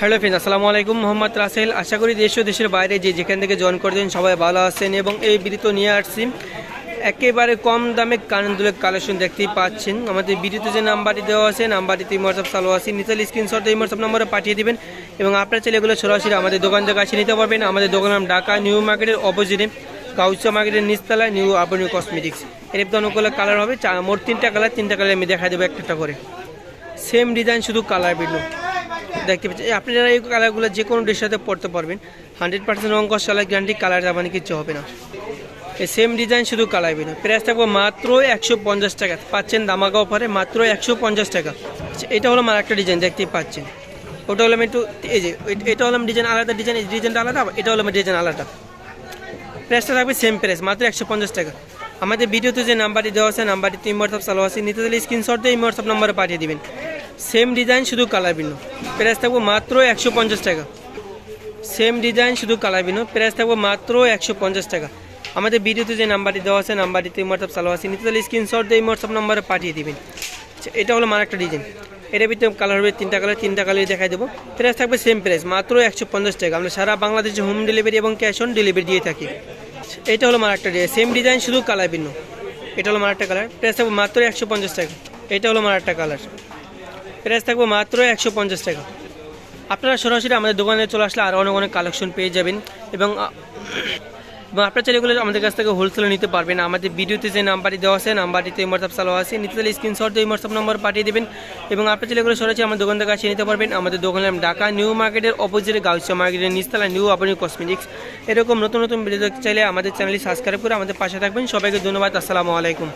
Hello friends, আসসালামু আলাইকুম। মোহাম্মদ রাসেল। আশা করি দেশ ও দেশের বাইরে যেখান থেকে জয়েন করছেন সবাই ভালো আছেন। এবং এই ভিডিওতে নিয়ে আসছি একেবারে কম দামে কানের দুলের কালেকশন দেখতেই পাচ্ছেন। আমাদের ভিডিওতে যে নাম্বারটি দেওয়া আছে নাম্বারটিতে হোয়াটসঅ্যাপ চালু আছে, নিচে স্ক্রিনশট দিয়ে হোয়াটসঅ্যাপ নম্বরে পাঠিয়ে দিবেন এবং আপনার ছেলে এগুলো সরাসরি আমাদের দোকান থেকে আসে নিতে পারবেন। আমাদের দোকানের নাম ঢাকা নিউ মার্কেটের অপোজিটে, গাউসিয়া মার্কেটের নিচতলায়, নিউ আবনিউ কসমেটিক্স। এর অনেকগুলো কালার হবে, মোট তিনটা কালার আমি দেখা দেবো একটা করে। সেম ডিজাইন, শুধু কালার ভিন্ন দেখতে পাচ্ছেন। আপনারা এই কালারগুলো যে কোনো ড্রেসের সাথে পরতে পারবেন। 100% রং কস চালার গ্যারান্টি, কালার যাবানি কিছু হবে না। এই সেম ডিজাইন, শুধু কালার ভিন্ন। প্রাইস থাকবে মাত্র 150 টাকা। পাচ্ছেন দামাকা অফারে মাত্র 150 টাকা। এটা হলো আমার একটা ডিজাইন দেখতেই পাচ্ছেন। ওটা হলাম একটু এই যে এটা হলাম ডিজাইন আলাদা, ডিজাইন এই ডিজাইনটা আলাদা, এটা হলো ডিজাইন আলাদা। প্রাইসটা থাকবে সেম প্রাইস, মাত্র 150 টাকা। আমাদের ভিডিওতে যে নাম্বারটি দেওয়া আছে নাম্বারটিতে হোয়াটসঅ্যাপ চালু আছে, নিতে দিলে স্ক্রিনশট দিয়ে হোয়াটসঅ্যাপ নম্বরে পাঠিয়ে দিবেন। সেম ডিজাইন, শুধু কালার ভিন্ন। প্রাইস থাকবে মাত্র 150 টাকা। সেম ডিজাইন, শুধু কালার ভিন্ন। প্রাইস থাকবে মাত্র 150 টাকা। আমাদের ভিডিওতে যে নাম্বারটি দেওয়া আছে নাম্বারটিতে হোয়াটসঅ্যাপ চালু আছে, নিতে দিলে স্ক্রিনশট দিয়ে হোয়াটসঅ্যাপ নম্বরে পাঠিয়ে দিবেন। এটা হলো আমার একটা ডিজাইন। এর ভিতরে কালার হবে তিনটা কালার দেখাই দেবো। প্রাইস থাকবে সেম প্রাইস, মাত্র 150 টাকা। আমরা সারা বাংলাদেশে হোম ডেলিভারি এবং ক্যাশ অন ডেলিভারি দিয়ে থাকি। এটা হলো আমার একটা ডিজাইন, সেম ডিজাইন, শুধু কালার ভিন্ন। এটা হলো আমার একটা কালার, প্রাইস থাকবে মাত্র 150 টাকা। এটা হলো আমার একটা কালার, প্রাইস থাকবে মাত্র 150 টাকা। আপনারা সরাসরি আমাদের দোকানে চলে আসলে আরও অনেক কালেকশন পেয়ে যাবেন এবং আপনার ছেলেগুলো আমাদের কাছ থেকে হোলসেলে নিতে পারবেন। আমাদের ভিডিওতে যে নাম্বারটি দেওয়া আছে নাম্বারটিতে হোয়াটসঅ্যাপ চালু আছে, নিতে চাইলে স্ক্রিনশট দিয়ে হোয়াটসঅ্যাপ নম্বর পাঠিয়ে দেবেন এবং আপনার ছেলেগুলো সরাসরি আমাদের দোকান থেকে আসে নিতে পারবেন। আমাদের দোকানের নাম ঢাকা নিউ মার্কেটের অপোজিটে, গাউসিয়া মার্কেটের নিচতলা, নিউ আবনিউ কসমেটিক্স। এরকম নতুন ভিডিও দেখতে চাইলে আমাদের চ্যানেলটি সাবস্ক্রাইব করে আমাদের পাশে থাকবেন। সবাইকে ধন্যবাদ। আসসালামু আলাইকুম।